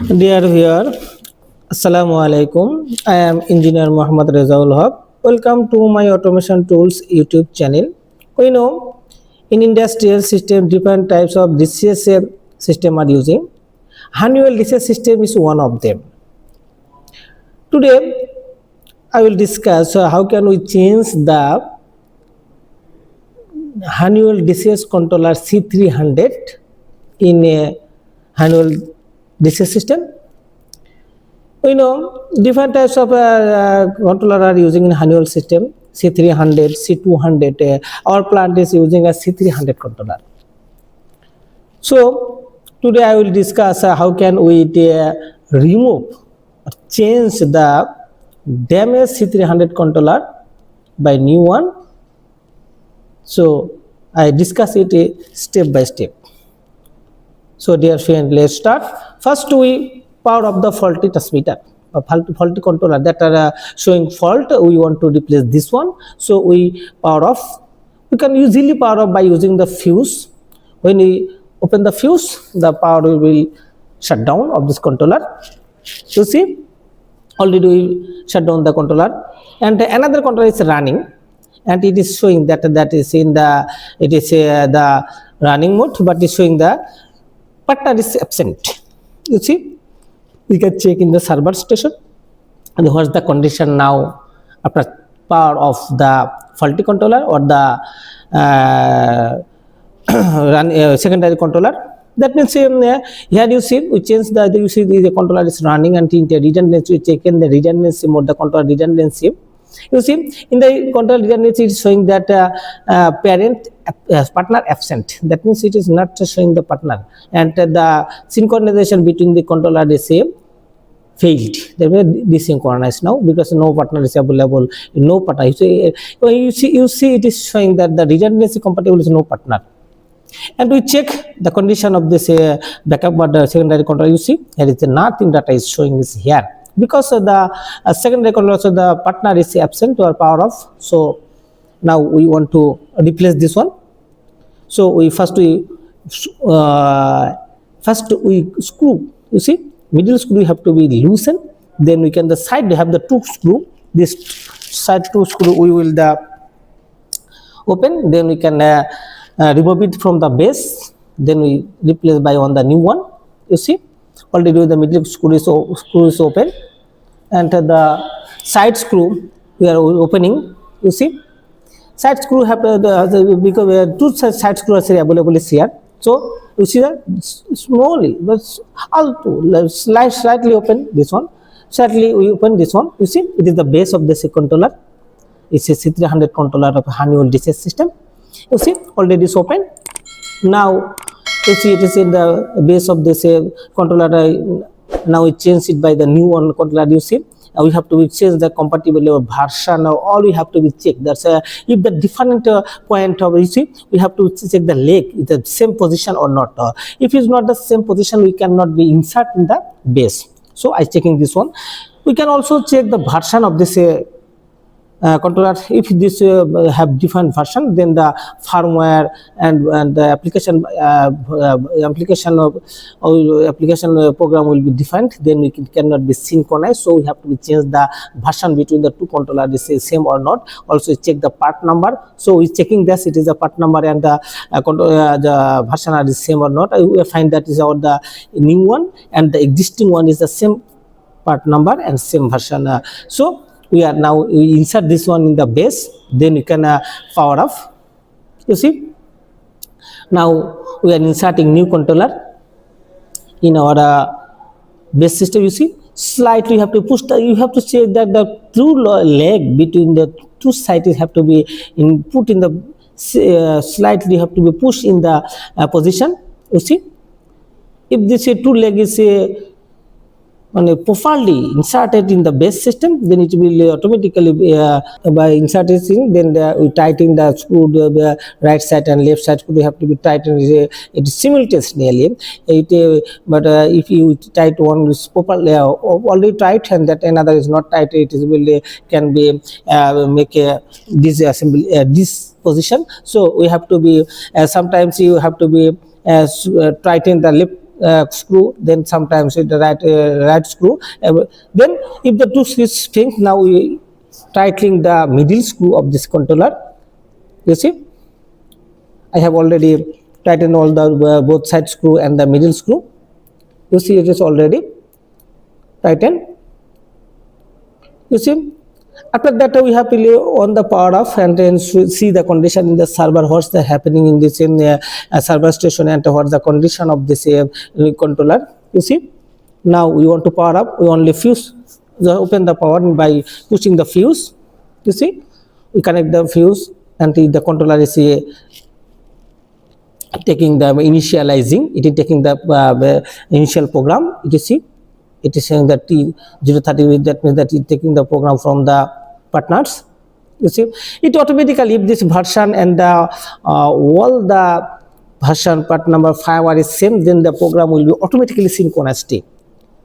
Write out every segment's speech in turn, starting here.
Dear viewer, Assalamu Alaikum. I am Engineer Muhammad Rezaul Haq. Welcome to my Automation Tools YouTube channel. We know in industrial system different types of DCS system are using. Honeywell DCS system is one of them. Today I will discuss how can we change the Honeywell DCS controller C300 in a Honeywell DCS system. We know different types of controller are using in Honeywell system. C300, C200. Our plant is using a C300 controller. So today I will discuss how can we remove or change the damaged C300 controller by new one. So I discuss it step by step. So dear friend, let's start. First we power off the faulty transmitter, faulty controller that are showing fault. We want to replace this one. So we power off. We can easily power off by using the fuse. When we open the fuse, the power will shut down of this controller. You see, already we shut down the controller, and another controller is running, and it is showing that is in the the running mode, but it's showing the partner is absent. You see, we can check in the server station and what's the condition now after power of the faulty controller or the secondary controller. That means here you see we change the controller is running, and in the redundancy we check in the redundancy mode, the controller redundancy. You see in the control redundancy it is showing that parent partner absent. That means it is not showing the partner, and the synchronization between the controller is failed. They were desynchronized now because no partner is available. No partner. You see it is showing that the redundancy compatible is no partner. And we check the condition of this backup but the secondary controller. You see there is nothing that is showing is here, because the secondary controller, so the partner is absent or power off. So now we want to replace this one. So we first screw. You see, middle screw have to be loosened. Then we can the side we have the two screw. This side two screw we will the open. Then we can remove it from the base. Then we replace by on the new one. You see, already the middle screw is open, and the side screw we are opening. You see, side screw have because two side screws are available here. So you see that slowly, but also slightly open this one. Slightly we open this one. You see, it is the base of this controller. It's a C300 controller of Honeywell DCS system. You see, already is open. Now you see it is in the base of this controller. Now we change it by the new one controller. You see, we have to change the compatibility or version. All we have to be checked. That's if the different point of, you see, we have to check the leg is the same position or not. If it's not the same position, we cannot be insert in the base. So I checking this one. We can also check the version of this controller. If this have different version, then the firmware and the application program will be different. Then we cannot be synchronized. So we have to change the version between the two controllers is same or not. Also check the part number. So we checking this, it is the part number and the the version are the same or not. We find that is our the new one, and the existing one is the same part number and same version. So we are now we insert this one in the base, then you can power off. You see, now we are inserting new controller in our base system. You see, slightly you have to push you have to check that the true leg between the two sides have to be put in the slightly have to be pushed in the position. You see, if this two leg is properly inserted in the base system, then it will automatically by inserting, then we tighten the screw, the right side and left side screw have to be tightened it simultaneously. But if you tight one is properly already tight and that another is not tight, it is will can be make a disassembly this position. So we have to be sometimes you have to be tighten the left screw, then sometimes with the right screw. Then if the two screws shrink, now we tightening the middle screw of this controller. You see, I have already tightened all the both side screw and the middle screw. You see, it is already tightened. You see, after that we have to lay on the power off and then see the condition in the server, what's the happening in this server station and what's the condition of this controller. You see, now we want to power up, we only fuse, open the power by pushing the fuse. You see, we connect the fuse and the controller is taking the initializing, it is taking the initial program. You see, it is saying that T030, that means that it is taking the program from the partners. You see, it automatically, if this version and the all the version part number 5 are same, then the program will be automatically synchronized.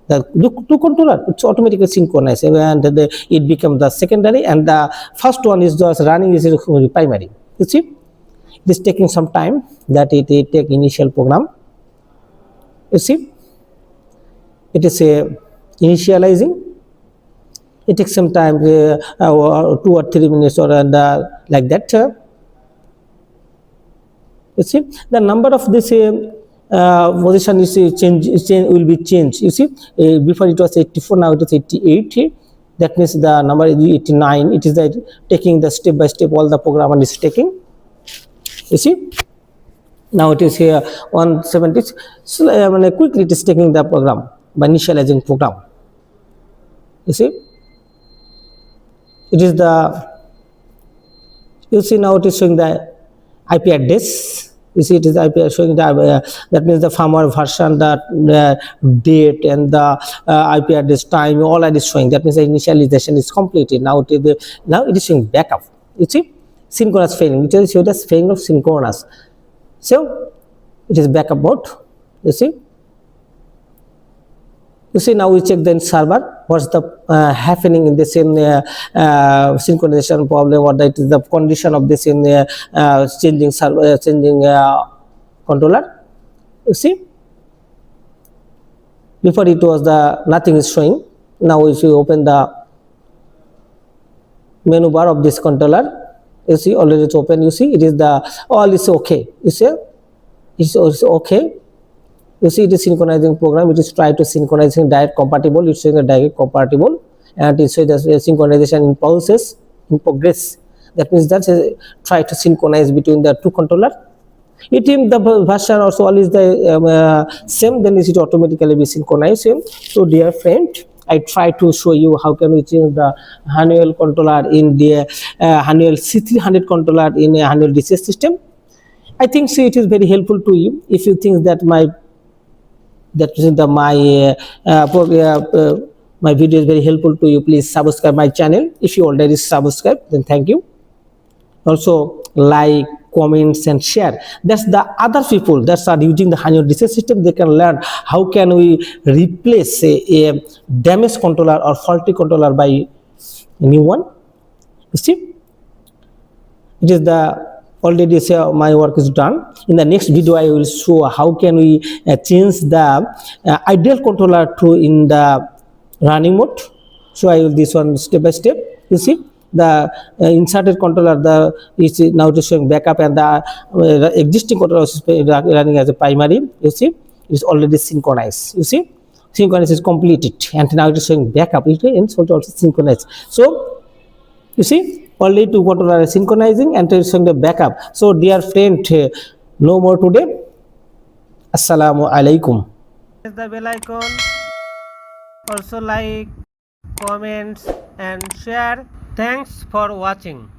The two controller, it's automatically synchronized, and it becomes the secondary, and the first one is just running is primary. You see, it is taking some time that it take initial program. You see, it is initializing. It takes some time, 2 or 3 minutes or like that. You see, the number of this position is will be changed. You see, before it was 84, now it is 88. That means the number is 89. It is taking the step by step, all the program is taking. You see, now it is here 170. So quickly it is taking the program by initializing program. You see, it is the, you see, now it is showing the IP address. You see, it is IP showing the that means the firmware version, the date and the IP address, time, all that is showing. That means the initialization is completed. Now it is showing backup. You see, synchronous failing. It is showing as failing of synchronous. So it is backup mode. You see. You see, now we check the server, what's the happening in the same synchronization problem, or that is the condition of the same changing server, changing controller. You see, before it was the nothing is showing. Now if you open the menu bar of this controller, you see already it's open. You see, it is the all is okay. You see, it's okay. You see, it is synchronizing program. It is try to synchronizing direct compatible. It's saying a direct compatible, and it says synchronization in process, in progress. That means that try to synchronize between the two controller. If the version also all is the same, then is it automatically be synchronized. So dear friend, I try to show you how can we change the Honeywell controller in the Honeywell C300 controller in a Honeywell DCS system. I think so it is very helpful to you. If you think that my my video is very helpful to you, please subscribe my channel. If you already subscribed, then thank you. Also like, comments and share. That's the other people that are using the Honeywell DCS system. They can learn how can we replace a damaged controller or faulty controller by a new one. You see, it is the already my work is done. In the next video I will show how can we change the ideal controller to in the running mode. So I will this one step by step. You see, the inserted controller is now showing backup, and the existing controller is running as a primary. You see, it is already synchronized. You see, synchronized is completed, and now it is showing backup. It is also synchronized. So you see, only two controllers are synchronizing and it is showing the backup. So dear friend, no more today. AssaIamu Alaikum. Press the bell icon. Also like, comments and share. Thanks for watching.